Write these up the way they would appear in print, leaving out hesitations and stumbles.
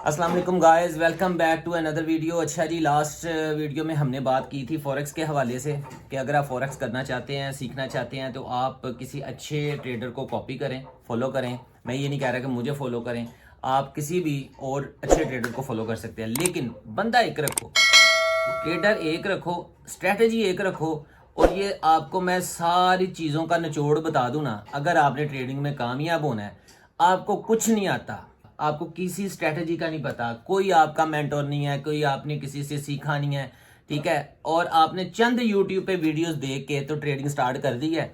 अस्सलाम वालेकुम guys, welcome back to another video. अच्छा जी, लास्ट वीडियो में हमने बात की थी फॉरेक्स के हवाले से कि अगर आप फॉरेक्स करना चाहते हैं, सीखना चाहते हैं तो आप किसी अच्छे ट्रेडर को कॉपी करें, फॉलो करें। मैं ये नहीं कह रहा कि मुझे फॉलो करें, आप किसी भी और अच्छे ट्रेडर को फॉलो कर सकते हैं, लेकिन बंदा एक रखो, ट्रेडर एक रखो, स्ट्रेटजी एक रखो। और ये आपको मैं सारी चीज़ों का निचोड़ बता दूं ना, अगर आपने ट्रेडिंग में कामयाब होना है, आपको कुछ नहीं आता, आपको किसी स्ट्रेटजी का नहीं पता, कोई आपका मेंटोर नहीं है, कोई आपने किसी से सीखा नहीं है, ठीक है, और आपने चंद यूट्यूब पे वीडियोस देख के तो ट्रेडिंग स्टार्ट कर दी है,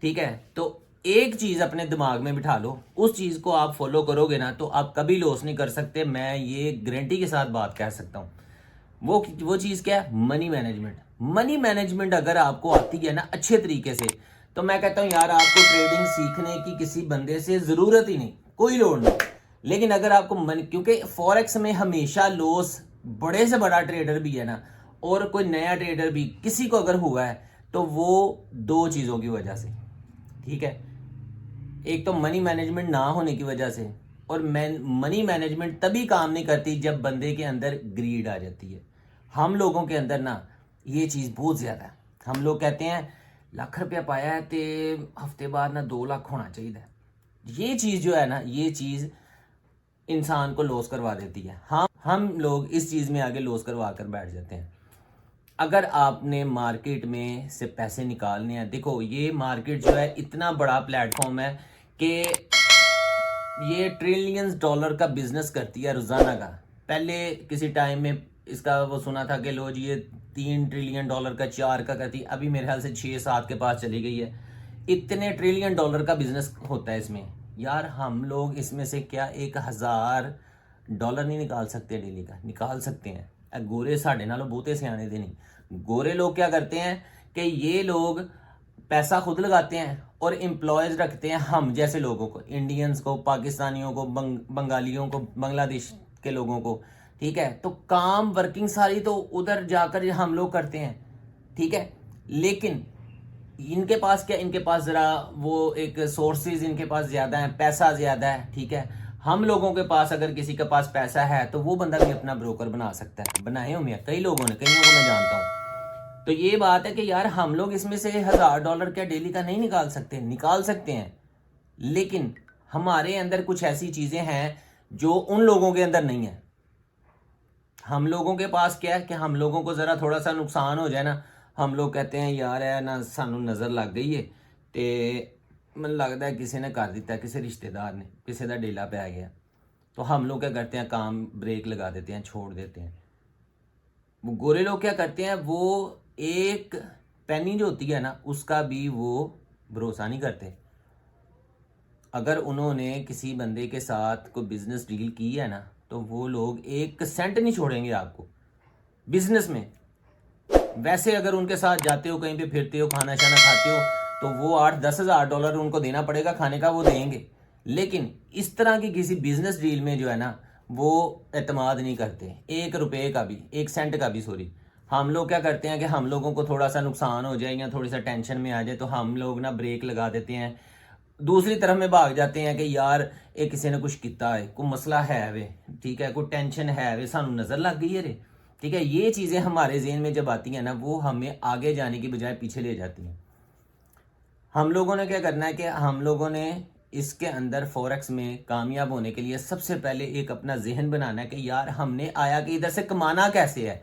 ठीक है, तो एक चीज़ अपने दिमाग में बिठा लो, उस चीज़ को आप फॉलो करोगे ना तो आप कभी लॉस नहीं कर सकते। मैं ये गारंटी के साथ बात कह सकता हूँ। वो चीज़ क्या है? Money management. मनी मैनेजमेंट अगर आपको आती है ना अच्छे तरीके से, तो मैं कहता हूँ यार, आपको ट्रेडिंग सीखने की किसी बंदे से ज़रूरत ही नहीं, कोई लोड़ नहीं। लेकिन अगर आपको मनी, क्योंकि फॉरेक्स में हमेशा लॉस बड़े से बड़ा ट्रेडर भी है ना, और कोई नया ट्रेडर भी किसी को अगर हुआ है तो वो दो चीज़ों की वजह से, ठीक है, एक तो मनी मैनेजमेंट ना होने की वजह से, और मनी मैनेजमेंट तभी काम नहीं करती जब बंदे के अंदर ग्रीड आ जाती है। हम लोगों के अंदर ना ये चीज़ बहुत ज़्यादा है। हम लोग कहते हैं लाख रुपया पाया है तो हफ्ते बाद ना 2 लाख होना चाहिए। ये चीज़ जो है ना, ये चीज़ इंसान को लॉस करवा देती है। हम लोग इस चीज़ में आगे लॉस करवा कर बैठ जाते हैं। अगर आपने मार्केट में से पैसे निकालने हैं, देखो ये मार्केट जो है इतना बड़ा प्लेटफॉर्म है कि ये ट्रिलियंस डॉलर का बिजनेस करती है रोजाना का। पहले किसी टाइम में इसका वो सुना था कि लो जी ये 3 ट्रिलियन डॉलर का 4 का करती, अभी मेरे ख्याल से 6-7 के पास चली गई है। इतने ट्रिलियन डॉलर का बिजनेस होता है इसमें। यार हम लोग इसमें से क्या 1,000 डॉलर नहीं निकाल सकते डेली का? निकाल सकते हैं। गोरे साढ़े नालों बहुते सियाने दे नहीं। गोरे लोग क्या करते हैं कि ये लोग पैसा खुद लगाते हैं और एम्प्लॉयज रखते हैं हम जैसे लोगों को, इंडियंस को, पाकिस्तानियों को, बंगालियों को, बांग्लादेश के लोगों को, ठीक है। तो काम वर्किंग सारी तो उधर जाकर हम लोग करते हैं, ठीक है। लेकिन इनके पास क्या, इनके पास जरा वो एक सोर्सेज इनके पास ज्यादा है, पैसा ज्यादा है, ठीक है। हम लोगों के पास अगर किसी के पास पैसा है तो वो बंदा भी अपना ब्रोकर बना सकता है। बनाए हुए हैं कई लोगों ने, कईयों को मैं जानता हूँ। तो ये बात है कि यार हम लोग इसमें से 1,000 डॉलर क्या डेली का नहीं निकाल सकते? निकाल सकते हैं, लेकिन हमारे अंदर कुछ ऐसी चीजें हैं जो उन लोगों के अंदर नहीं है। हम लोगों के पास क्या है कि हम लोगों को जरा थोड़ा सा नुकसान हो जाए ना, हम लोग कहते हैं यार है ना, सानू नजर लग गई है, तो मन लगता है किसी ने कर दिता है, किसी रिश्तेदार ने, किसी का डेला पै गया, तो हम लोग क्या करते हैं, काम ब्रेक लगा देते हैं, छोड़ देते हैं। वो गोरे लोग क्या करते हैं, वो एक पेनी जो होती है ना उसका भी वो भरोसा नहीं करते। अगर उन्होंने किसी बंदे के साथ कोई बिजनेस डील की है ना, तो वो लोग 1 सेंट नहीं छोड़ेंगे आपको बिजनेस में। वैसे अगर उनके साथ जाते हो, कहीं पे फिरते हो, खाना शाना खाते हो, तो वो 8-10 हज़ार डॉलर उनको देना पड़ेगा खाने का, वो देंगे। लेकिन इस तरह की किसी बिजनेस डील में जो है ना, वो एतमाद नहीं करते 1 रुपये का भी, 1 सेंट का भी, सॉरी। हम लोग क्या करते हैं कि हम लोगों को थोड़ा सा नुकसान हो जाए या थोड़ी सा टेंशन में आ जाए तो हम लोग ना ब्रेक लगा देते हैं, दूसरी तरफ में भाग जाते हैं कि यार ये किसी ने कुछ किया है, कोई मसला है वे, ठीक है, कोई टेंशन है वे, सानू नजर लग गई है रे, ठीक है। ये चीजें हमारे जेहन में जब आती हैं ना, वो हमें आगे जाने की बजाय पीछे ले जाती हैं। हम लोगों ने क्या करना है कि हम लोगों ने इसके अंदर फॉरेक्स में कामयाब होने के लिए सबसे पहले एक अपना जहन बनाना है कि यार हमने आया कि इधर से कमाना कैसे है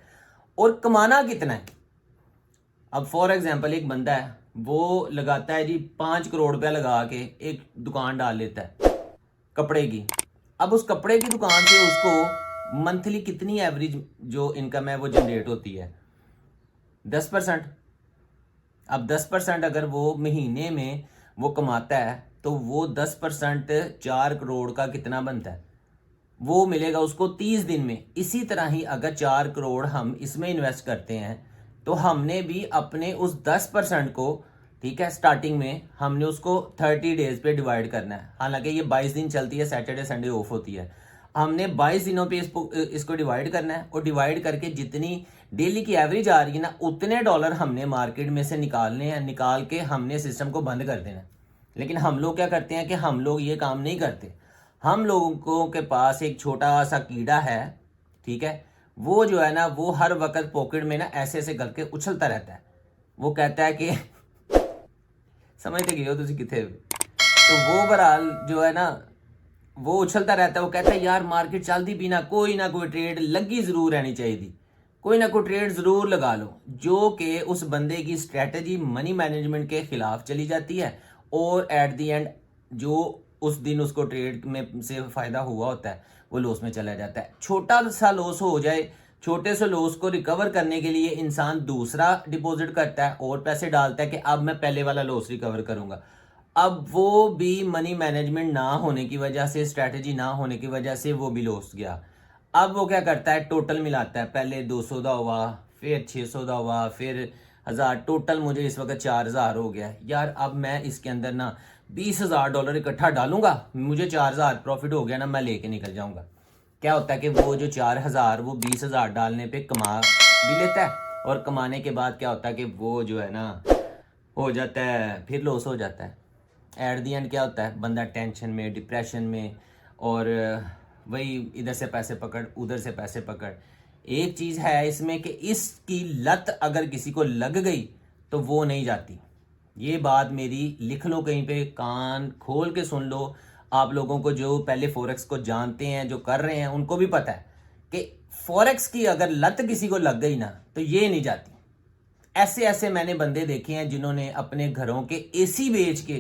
और कमाना कितना है। अब फॉर एग्जाम्पल एक बंदा है, वो लगाता है जी 5 करोड़ रुपया लगा के एक दुकान डाल लेता है कपड़े की। अब उस कपड़े की दुकान से उसको मंथली कितनी एवरेज जो इनकम है वो जनरेट होती है? 10%। अब 10% अगर वो महीने में वो कमाता है तो वो 10% 4 करोड़ का कितना बनता है? वो मिलेगा उसको 30 दिन में। इसी तरह ही अगर 4 करोड़ हम इसमें इन्वेस्ट करते हैं तो हमने भी अपने उस 10% को, ठीक है, स्टार्टिंग में हमने उसको 30 डेज पे डिवाइड करना है। हालांकि ये 22 दिन चलती है, सैटरडे संडे ऑफ होती है। हमने 22 दिनों पे इसको डिवाइड करना है, और डिवाइड करके जितनी डेली की एवरेज आ रही है ना, उतने डॉलर हमने मार्केट में से निकालने हैं। निकाल के हमने सिस्टम को बंद कर देना है। लेकिन हम लोग क्या करते हैं कि हम लोग ये काम नहीं करते। हम लोगों के पास एक छोटा सा कीड़ा है, ठीक है, वो जो है ना वो हर वक्त पॉकेट में ना ऐसे ऐसे करके उछलता रहता है। वो कहता है कि समझते गए हो तुम कितने। तो वो बहरहाल जो है ना वो उछलता रहता है। वो कहता है यार मार्केट चलती भी ना कोई ट्रेड लगी जरूर रहनी चाहिए, कोई ना कोई ट्रेड जरूर लगा लो, जो कि उस बंदे की स्ट्रेटजी मनी मैनेजमेंट के खिलाफ चली जाती है और एट द एंड जो उस दिन उसको ट्रेड में से फायदा हुआ होता है वो लॉस में चला जाता है। छोटा सा लॉस हो जाए, छोटे से लॉस को रिकवर करने के लिए इंसान दूसरा डिपॉजिट करता है और पैसे डालता है कि अब मैं पहले वाला लॉस रिकवर करूंगा। अब वो भी मनी मैनेजमेंट ना होने की वजह से, स्ट्रैटेजी ना होने की वजह से वो भी लॉस गया। अब वो क्या करता है, टोटल मिलाता है, पहले 200 का हुआ, फिर 600 का हुआ, फिर 1000, टोटल मुझे इस वक्त 4000 हो गया। यार अब मैं इसके अंदर ना $20,000 इकट्ठा डालूंगा, मुझे 4000 प्रॉफिट हो गया ना, मैं लेके निकल जाऊंगा। क्या होता है कि वो जो 4000 वो 20,000 डालने पे कमा भी लेता है, और कमाने के बाद क्या होता है कि वो जो है ना हो जाता है, फिर लॉस हो जाता है। एट दी एंड क्या होता है, बंदा टेंशन में, डिप्रेशन में, और वही इधर से पैसे पकड़ उधर से पैसे पकड़। एक चीज़ है इसमें कि इसकी लत अगर किसी को लग गई तो वो नहीं जाती। ये बात मेरी लिख लो कहीं पे, कान खोल के सुन लो। आप लोगों को जो पहले फॉरेक्स को जानते हैं, जो कर रहे हैं, उनको भी पता है कि फॉरेक्स की अगर लत किसी को लग गई ना तो ये नहीं जाती। ऐसे ऐसे मैंने बंदे देखे हैं जिन्होंने अपने घरों के एसी बेच के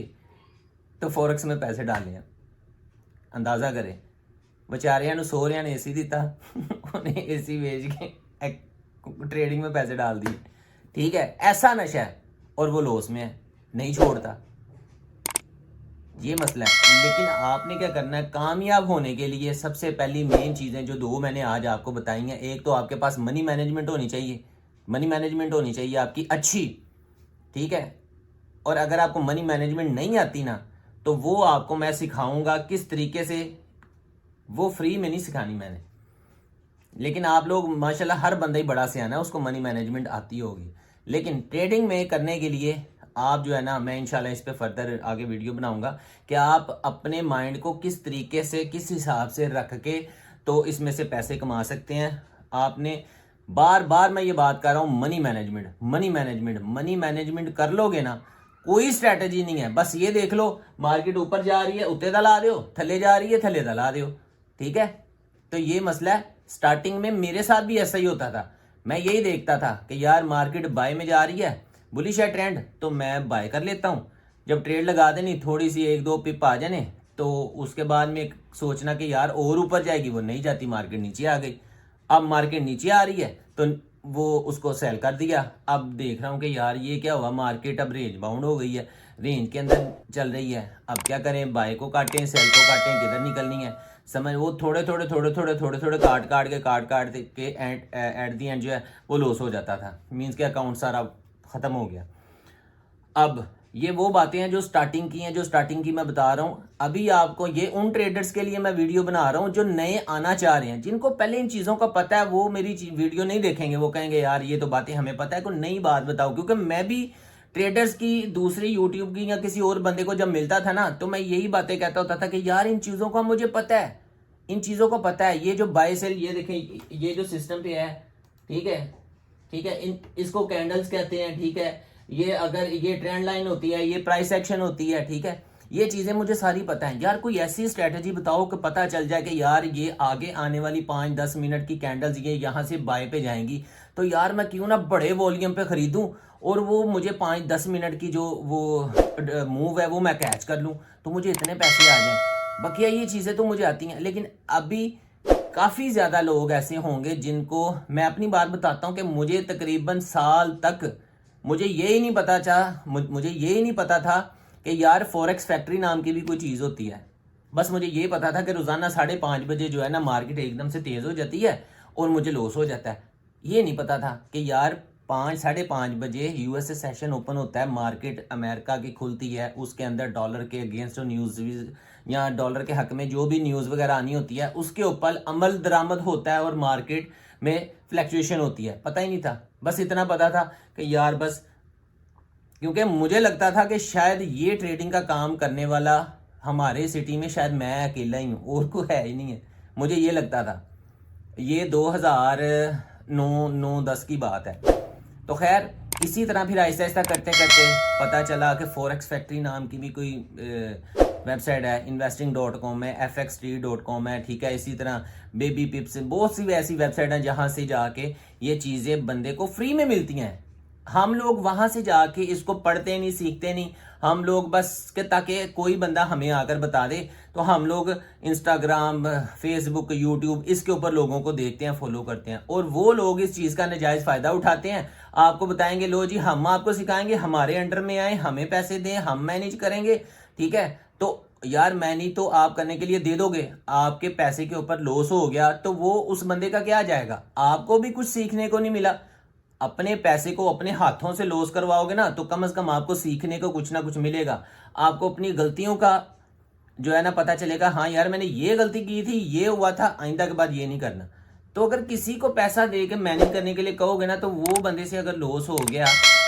तो फॉरेक्स में पैसे डाले हैं। अंदाजा करें, बेचारियां ਨੂੰ ਸਹੁਰਿਆਂ ने एसी दिता उन्हें एसी बेच के ट्रेडिंग में पैसे डाल दिए। ठीक है, ऐसा नशा है और वो लॉस में है, नहीं छोड़ता। ये मसला है। लेकिन आपने क्या करना है, कामयाब होने के लिए सबसे पहली मेन चीज़ें जो दो मैंने आज आपको बताई हैं, एक तो आपके पास मनी मैनेजमेंट होनी चाहिए, मनी मैनेजमेंट होनी चाहिए आपकी अच्छी, ठीक है। और अगर आपको मनी मैनेजमेंट नहीं आती ना तो वो आपको मैं सिखाऊंगा किस तरीके से, वो फ्री में नहीं सिखानी मैंने, लेकिन आप लोग माशाल्लाह हर बंदा ही बड़ा सियाना है, उसको मनी मैनेजमेंट आती होगी। लेकिन ट्रेडिंग में करने के लिए आप जो है ना, मैं इंशाल्लाह इस पे फर्दर आगे वीडियो बनाऊंगा कि आप अपने माइंड को किस तरीके से, किस हिसाब से रख के तो इसमें से पैसे कमा सकते हैं। आपने बार बार मैं ये बात कर रहा हूँ, money management, money management, money management कर लोगे ना, कोई स्ट्रैटेजी नहीं है। बस ये देख लो, मार्केट ऊपर जा रही है उत्ते दा ला दो, थले जा रही है थले दा ला दो, ठीक है। तो ये मसला है। स्टार्टिंग में मेरे साथ भी ऐसा ही होता था, मैं यही देखता था कि यार मार्केट बाय में जा रही है, बुलिश है ट्रेंड, तो मैं बाय कर लेता हूँ। जब ट्रेड लगा देनी, थोड़ी सी एक दो पिप आ जाने, तो उसके बाद में सोचना कि यार और ऊपर जाएगी, वो नहीं जाती, मार्केट नीचे आ गई। अब मार्केट नीचे आ रही है तो वो उसको सेल कर दिया। अब देख रहा हूँ कि यार ये क्या हुआ, मार्केट अब रेंज बाउंड हो गई है, रेंज के अंदर चल रही है। अब क्या करें, बाय को काटें, सेल को काटें, किधर निकलनी है समझ। वो थोड़े थोड़े काट के एट दी एंड जो है वो लॉस हो जाता था, मीन्स के अकाउंट सारा ख़त्म हो गया। अब ये वो बातें हैं जो स्टार्टिंग की हैं, जो स्टार्टिंग की मैं बता रहा हूँ। अभी आपको ये उन ट्रेडर्स के लिए मैं वीडियो बना रहा हूँ जो नए आना चाह रहे हैं, जिनको पहले इन चीज़ों का पता है, वो मेरी वीडियो नहीं देखेंगे, वो कहेंगे यार ये तो बातें हमें पता है, कोई नई बात बताओ। क्योंकि मैं भी ट्रेडर्स की दूसरी यूट्यूब की या किसी और बंदे को जब मिलता था ना, तो मैं यही बातें कहता होता था कि यार इन चीज़ों का मुझे पता है, इन चीज़ों को पता है। ये जो बाय सेल, ये देखें, ये जो सिस्टम पे है, ठीक है, ठीक है, इसको कैंडल्स कहते हैं, ठीक है। ये अगर ये ट्रेंड लाइन होती है, ये प्राइस एक्शन होती है, ठीक है। ये चीज़ें मुझे सारी पता है। यार कोई ऐसी स्ट्रेटजी बताओ कि पता चल जाए कि यार ये आगे आने वाली 5-10 मिनट की कैंडल्स ये यहाँ से बाय पे जाएंगी, तो यार मैं क्यों ना बड़े वॉल्यूम पे खरीदूं और वो मुझे 5-10 मिनट की जो वो मूव है वो मैं कैच कर लूँ, तो मुझे इतने पैसे आ जाएं। बकिया ये चीज़ें तो मुझे आती हैं। लेकिन अभी काफ़ी ज़्यादा लोग ऐसे होंगे जिनको मैं अपनी बात बताता हूँ कि मुझे तकरीबन साल तक मुझे यही नहीं पता मुझे यही नहीं पता था कि यार फॉरेक्स फैक्ट्री नाम की भी कोई चीज़ होती है। बस मुझे ये पता था कि रोज़ाना 5:30 बजे जो है ना मार्केट एकदम से तेज़ हो जाती है और मुझे लॉस हो जाता है। ये नहीं पता था कि यार 5-5:30 बजे यूएसए सेशन ओपन होता है, मार्केट अमेरिका की खुलती है, उसके अंदर डॉलर के अगेंस्ट न्यूज़ या डॉलर के हक में जो भी न्यूज़ वगैरह आनी होती है उसके ऊपर अमल दरामद होता है और मार्केट में फ्लैक्चुएशन होती है। पता ही नहीं था, बस इतना पता था कि यार बस, क्योंकि मुझे लगता था कि शायद ये ट्रेडिंग का काम करने वाला हमारे सिटी में शायद मैं अकेला ही हूँ और कोई है ही नहीं है, मुझे ये लगता था। ये 2009-10 की बात है। तो खैर इसी तरह फिर आहिस्ता आहिस्ता करते करते पता चला कि फॉरेक्स फैक्ट्री नाम की भी कोई वेबसाइट है, investing.com है, fxtree.com है, ठीक है। इसी तरह बेबी पिप्स, बहुत सी ऐसी वेबसाइट हैं जहाँ से जाके ये चीज़ें बंदे को फ्री में मिलती हैं। हम लोग वहाँ से जाके इसको पढ़ते नहीं, सीखते नहीं, हम लोग बस के ताकि कोई बंदा हमें आकर बता दे, तो हम लोग इंस्टाग्राम, फेसबुक, यूट्यूब इसके ऊपर लोगों को देखते हैं, फॉलो करते हैं, और वो लोग इस चीज़ का नाजायज़ फ़ायदा उठाते हैं। आपको बताएंगे लो जी हम आपको सिखाएंगे, हमारे अंडर में आए, हमें पैसे दें, हम मैनेज करेंगे, ठीक है। तो यार मैनेज तो आप करने के लिए दे दोगे, आपके पैसे के ऊपर लॉस हो गया तो वो उस बंदे का क्या जाएगा, आपको भी कुछ सीखने को नहीं मिला। अपने पैसे को अपने हाथों से लॉस करवाओगे ना तो कम से कम आपको सीखने को कुछ ना कुछ मिलेगा। आपको अपनी गलतियों का जो है ना पता चलेगा, हाँ यार मैंने ये गलती की थी, ये हुआ था, आइंदा के बाद ये नहीं करना। तो अगर किसी को पैसा दे के मैनेज करने के लिए कहोगे ना तो वो बंदे से अगर लॉस हो गया,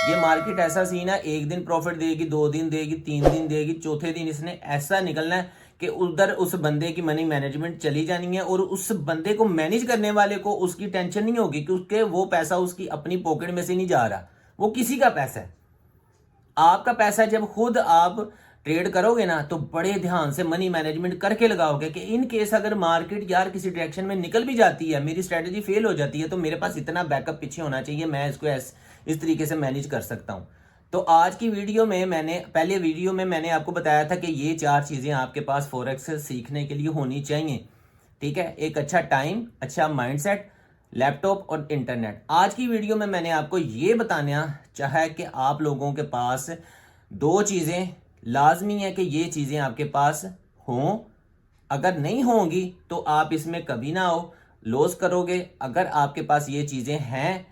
ये मार्केट ऐसा सीन है, एक दिन प्रॉफिट देगी, 2 दिन देगी, 3 दिन देगी, चौथे दिन इसने ऐसा निकलना है कि उधर उस बंदे की मनी मैनेजमेंट चली जानी है, और उस बंदे को मैनेज करने वाले को उसकी टेंशन नहीं होगी कि उसके वो पैसा उसकी अपनी पॉकेट में से नहीं जा रहा, वो किसी का पैसा है। आपका पैसा जब खुद आप ट्रेड करोगे ना तो बड़े ध्यान से मनी मैनेजमेंट करके लगाओगे कि इन केस अगर मार्केट यार किसी डायरेक्शन में निकल भी जाती है, मेरी स्ट्रेटजी फेल हो जाती है, तो मेरे पास इतना बैकअप पीछे होना चाहिए, मैं इसको इस तरीके से मैनेज कर सकता हूं। तो आज की वीडियो में पहले वीडियो में मैंने आपको बताया था कि ये 4 चीज़ें आपके पास फॉरेक्स सीखने के लिए होनी चाहिए, ठीक है। एक अच्छा टाइम, अच्छा माइंडसेट, लैपटॉप और इंटरनेट। आज की वीडियो में मैंने आपको ये बताना चाहा कि आप लोगों के पास 2 चीज़ें लाजमी है कि ये चीज़ें आपके पास हों। अगर नहीं होंगी तो आप इसमें कभी ना हो, लॉस करोगे। अगर आपके पास ये चीज़ें हैं,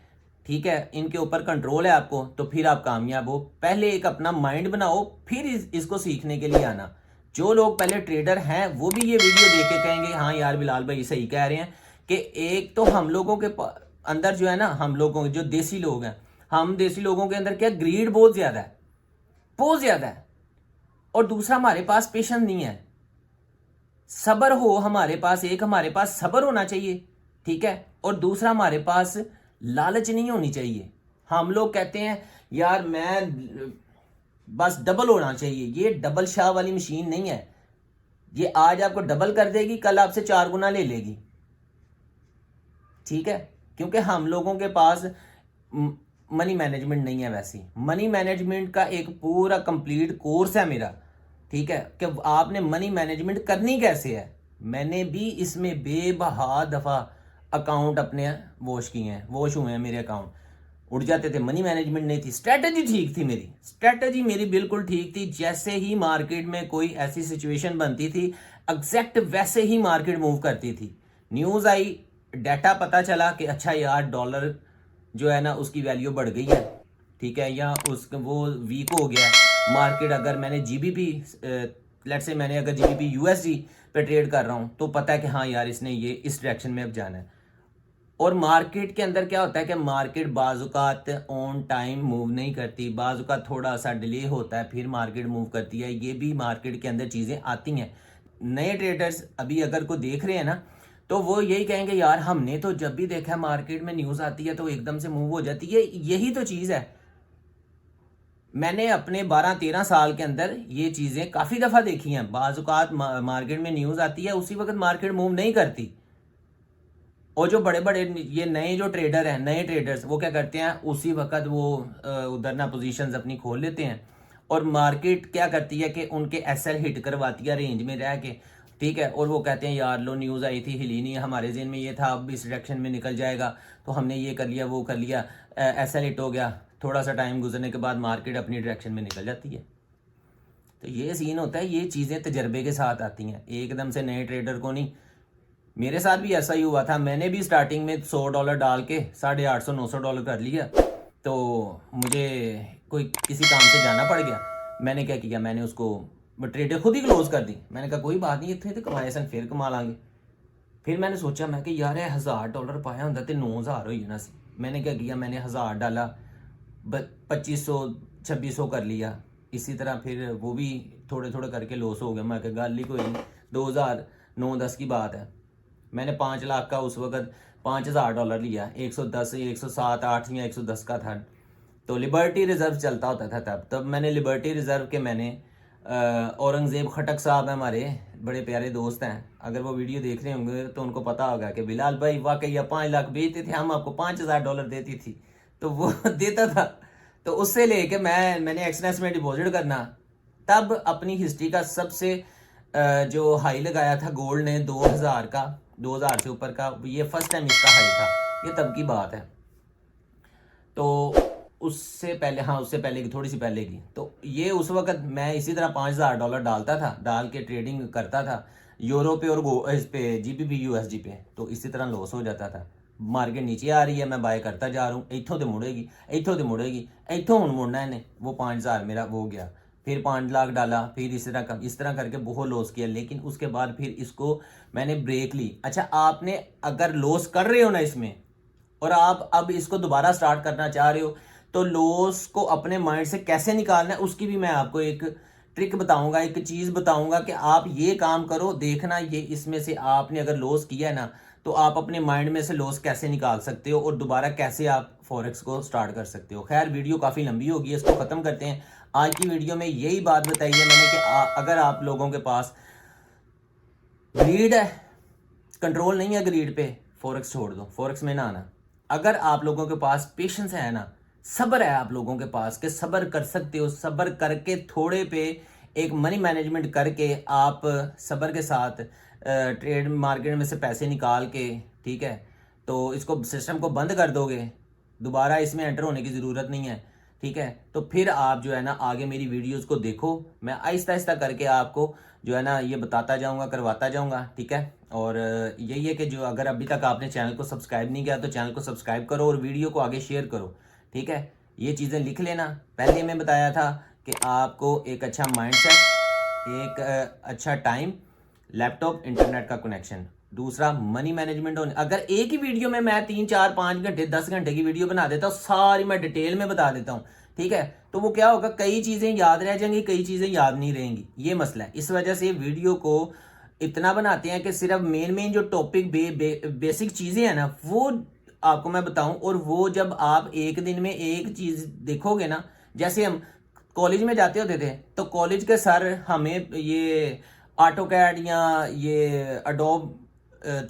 ठीक है, इनके ऊपर कंट्रोल है आपको, तो फिर आप कामयाब हो। पहले एक अपना माइंड बनाओ, फिर इसको सीखने के लिए आना। जो लोग पहले ट्रेडर हैं वो भी ये वीडियो देख के कहेंगे हाँ यार बिलाल भाई सही कह रहे हैं कि एक तो हम लोगों के अंदर जो है ना, हम लोगों के जो देसी लोग हैं, हम देसी लोगों के अंदर क्या ग्रीड बहुत ज़्यादा है, बहुत ज़्यादा है। और दूसरा हमारे पास पेशेंस नहीं है, सब्र हो हमारे पास, एक हमारे पास सब्र होना चाहिए, ठीक है। और दूसरा हमारे पास लालच नहीं होनी चाहिए। हम लोग कहते हैं यार मैं बस डबल होना चाहिए, ये डबल शाह वाली मशीन नहीं है। ये आज आपको डबल कर देगी, कल आपसे 4 गुना ले लेगी, ठीक है। क्योंकि हम लोगों के पास मनी मैनेजमेंट नहीं है। वैसी मनी मैनेजमेंट का एक पूरा कंप्लीट कोर्स है मेरा, ठीक है, कि आपने मनी मैनेजमेंट करनी कैसे है। मैंने भी इसमें बेबहा दफ़ा अकाउंट अपने वॉश किए हैं, वॉश हुए हैं, मेरे अकाउंट उड़ जाते थे, मनी मैनेजमेंट नहीं थी। स्ट्रैटेजी ठीक थी, मेरी स्ट्रैटेजी मेरी बिल्कुल ठीक थी। जैसे ही मार्केट में कोई ऐसी सिचुएशन बनती थी, एग्जैक्ट वैसे ही मार्केट मूव करती थी। न्यूज़ आई, डाटा पता चला कि अच्छा यार डॉलर जो है ना उसकी वैल्यू बढ़ गई है, ठीक है, या वो वीक हो गया है मार्केट। अगर मैंने जीबीपी लेट्स से मैंने अगर जीबीपी यूएसडी पे ट्रेड कर रहा हूँ तो पता है कि हाँ यार इसने ये इस डायरेक्शन में अब जाना है। और मार्केट के अंदर क्या होता है कि मार्केट बाजुकात ऑन टाइम मूव नहीं करती, बाजुकात थोड़ा सा डिले होता है, फिर मार्केट मूव करती है। ये भी मार्केट के अंदर चीज़ें आती हैं। नए ट्रेडर्स अभी अगर को देख रहे हैं ना तो वो यही कहेंगे यार हमने तो जब भी देखा है मार्केट में न्यूज़ आती है तो एकदम से मूव हो जाती है। यही तो चीज़ है। मैंने अपने 12-13 साल के अंदर ये चीज़ें काफ़ी दफ़ा देखी हैं। बाजुकात मार्केट में न्यूज़ आती है, उसी वक्त मार्केट मूव नहीं करती। और जो बड़े बड़े ये नए जो ट्रेडर हैं, नए ट्रेडर्स, वो क्या करते हैं उसी वक्त वो उधर ना पोजीशंस अपनी खोल लेते हैं, और मार्केट क्या करती है कि उनके एसएल हिट करवाती है रेंज में रह के, ठीक है। और वो कहते हैं यार लो न्यूज़ आई थी, हिली नहीं, हमारे जेन में ये था, अब इस डायरेक्शन में निकल जाएगा, तो हमने ये कर लिया, वो कर लिया, एसएल हिट हो गया। थोड़ा सा टाइम गुजरने के बाद मार्केट अपनी डायरेक्शन में निकल जाती है। तो ये सीन होता है। ये चीज़ें तजर्बे के साथ आती हैं, एकदम से नए ट्रेडर को नहीं। मेरे साथ भी ऐसा ही हुआ था। मैंने भी स्टार्टिंग में $100 डाल के $850-900 कर लिया, तो मुझे कोई किसी काम से जाना पड़ गया। मैंने क्या किया, मैंने उसको ट्रेड खुद ही क्लोज कर दी। मैंने कहा कोई बात नहीं, इतने तो कमाए सन, फिर कमा लांगे। फिर मैंने सोचा मैं कि यार $1000 पाया होंगे तो 9000 हो जाना सी। मैंने क्या किया, मैंने 1000 डाला, 2500-2600 कर लिया। इसी तरह फिर वो भी थोड़े थोड़े करके लॉस हो गया। मैं कहा गल ही कोई नहीं, 2009-10 की बात है। मैंने 5 लाख का उस वक्त $5000 लिया, 110 107 8 या 110 का था। तो लिबर्टी रिजर्व चलता होता था तब मैंने लिबर्टी रिजर्व के मैंने औरंगज़ेब खटक साहब हैं, हमारे बड़े प्यारे दोस्त हैं, अगर वो वीडियो देख रहे होंगे तो उनको पता होगा कि बिलाल भाई वाकई 5 लाख बेचते थे, हम आपको $5000 देती थी, तो वो देता था। तो उससे लेके मैंने एक्सनेस में डिपॉजिट करना, तब अपनी हिस्ट्री का सबसे जो हाई लगाया था गोल्ड ने 2000 का, 2000 से ऊपर का, ये फर्स्ट टाइम इसका हाई था, ये तब की बात है। तो उससे पहले, हाँ उससे पहले की, थोड़ी सी पहले की, तो ये उस वक्त मैं इसी तरह $5000 डालता था, डाल के ट्रेडिंग करता था यूरो पे और इस पे GBP USD पे। तो इसी तरह लॉस हो जाता था। मार्केट नीचे आ रही है, मैं बाय करता जा रहा हूँ, इत्थों तो मुड़ेगी, इत्थों तो मुड़ेगी, इत्थों हूँ मुड़ना है, वो 5000 मेरा वो गया। फिर 5 लाख डाला, फिर इस तरह करके बहुत लॉस किया। लेकिन उसके बाद फिर इसको मैंने ब्रेक ली। अच्छा, आपने अगर लॉस कर रहे हो ना इसमें, और आप अब इसको दोबारा स्टार्ट करना चाह रहे हो, तो लॉस को अपने माइंड से कैसे निकालना है उसकी भी मैं आपको एक ट्रिक बताऊंगा, एक चीज बताऊंगा कि आप ये काम करो, देखना ये इसमें से आपने अगर लॉस किया है ना, तो आप अपने माइंड में से लॉस कैसे निकाल सकते हो और दोबारा कैसे आप फॉरेक्स को स्टार्ट कर सकते हो। खैर वीडियो काफी लंबी होगी, इसको खत्म करते हैं। आज की वीडियो में यही बात बताई है मैंने कि अगर आप लोगों के पास ग्रीड है, कंट्रोल नहीं है ग्रीड पे, फॉरेक्स छोड़ दो, फॉरेक्स में ना आना। अगर आप लोगों के पास पेशेंस है ना, सब्र है आप लोगों के पास कि सब्र कर सकते हो, सब्र करके थोड़े पे एक मनी मैनेजमेंट करके आप सब्र के साथ ट्रेड मार्केट में से पैसे निकाल के, ठीक है, तो इसको सिस्टम को बंद कर दोगे, दोबारा इसमें एंटर होने की ज़रूरत नहीं है, ठीक है। तो फिर आप जो है ना आगे मेरी वीडियोस को देखो, मैं आहिस्ता आहिस्ता करके आपको जो है ना ये बताता जाऊंगा, करवाता जाऊंगा, ठीक है। और यही है कि जो अगर अभी तक आपने चैनल को सब्सक्राइब नहीं किया तो चैनल को सब्सक्राइब करो और वीडियो को आगे शेयर करो, ठीक है। ये चीज़ें लिख लेना। पहले मैं बताया था कि आपको एक अच्छा माइंडसेट, एक अच्छा टाइम, लैपटॉप, इंटरनेट का कनेक्शन, दूसरा मनी मैनेजमेंट होने। अगर एक ही वीडियो में मैं 3 4 5 घंटे 10 घंटे की वीडियो बना देता हूँ, सारी मैं डिटेल में बता देता हूँ, ठीक है, तो वो क्या होगा, कई चीज़ें याद रह जाएंगी, कई चीज़ें याद नहीं रहेंगी, ये मसला है। इस वजह से वीडियो को इतना बनाते हैं कि सिर्फ मेन जो टॉपिक बेसिक चीज़ें हैं ना वो आपको मैं बताऊं। और वो जब आप एक दिन में एक चीज़ देखोगे ना, जैसे हम कॉलेज में जाते होते थे तो कॉलेज के सर हमें ये ऑटोकैड या ये अडोब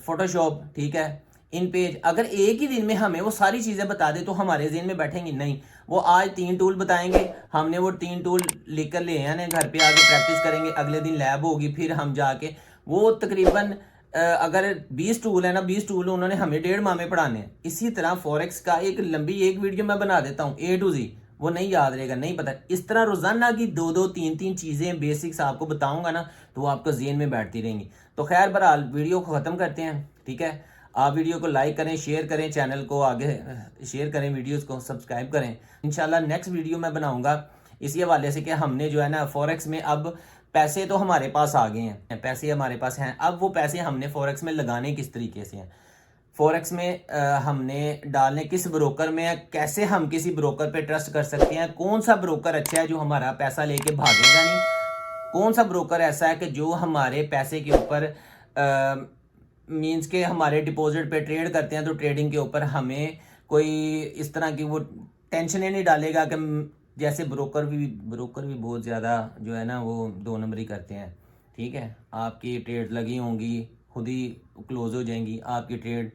फोटोशॉप, ठीक है, इन पेज, अगर एक ही दिन में हमें वो सारी चीज़ें बता दे तो हमारे ज़हन में बैठेंगी नहीं। वो आज 3 टूल बताएंगे, हमने वो 3 टूल लिख कर ले आने, घर पे आके प्रैक्टिस करेंगे, अगले दिन लैब होगी, फिर हम जाके वो तकरीबन अगर 20 टूल है ना, 20 टूल उन्होंने हमें 1.5 माह में पढ़ाने हैं। इसी तरह फॉरेक्स का एक लंबी एक वीडियो मैं बना देता हूँ A to Z, वो नहीं याद रहेगा, नहीं पता। इस तरह रोजाना की 2-2 3-3 चीज़ें बेसिक्स आपको बताऊंगा ना, तो वो आपको जेहन में बैठती रहेंगी। तो खैर बहरहाल वीडियो को ख़त्म करते हैं, ठीक है। आप वीडियो को लाइक करें, शेयर करें, चैनल को आगे शेयर करें, वीडियोस को सब्सक्राइब करें। इंशाल्लाह नेक्स्ट वीडियो मैं बनाऊंगा इसी हवाले से कि हमने जो है ना फॉरेक्स में, अब पैसे तो हमारे पास आ गए हैं, पैसे हमारे पास हैं, अब वो पैसे हमने फॉरेक्स में लगाने किस तरीके से हैं, फॉरेक्स में हमने डालने किस ब्रोकर में है, कैसे हम किसी ब्रोकर पे ट्रस्ट कर सकते हैं, कौन सा ब्रोकर अच्छा है जो हमारा पैसा लेके भागेगा नहीं, कौन सा ब्रोकर ऐसा है कि जो हमारे पैसे के ऊपर मींस के हमारे डिपॉजिट पे ट्रेड करते हैं, तो ट्रेडिंग के ऊपर हमें कोई इस तरह की वो टेंशन ही नहीं डालेगा कि जैसे ब्रोकर भी बहुत ज़्यादा जो है ना वो 2 नंबरी करते हैं, ठीक है। आपकी ट्रेड लगी होंगी खुद ही क्लोज हो जाएंगी, आपकी ट्रेड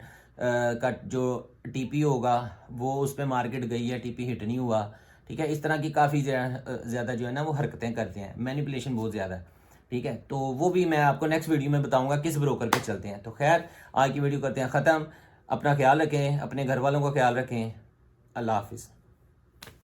का जो टीपी होगा वो उस पर मार्केट गई है, टीपी हिट नहीं हुआ, ठीक है। इस तरह की काफ़ी ज़्यादा जो है ना वो हरकतें करते हैं, मैनिपुलेशन बहुत ज़्यादा है, ठीक है। तो वो भी मैं आपको नेक्स्ट वीडियो में बताऊंगा किस ब्रोकर पे चलते हैं। तो खैर आज की वीडियो करते हैं ख़त्म। अपना ख्याल रखें, अपने घर वालों का ख्याल रखें। अल्लाह हाफिज़।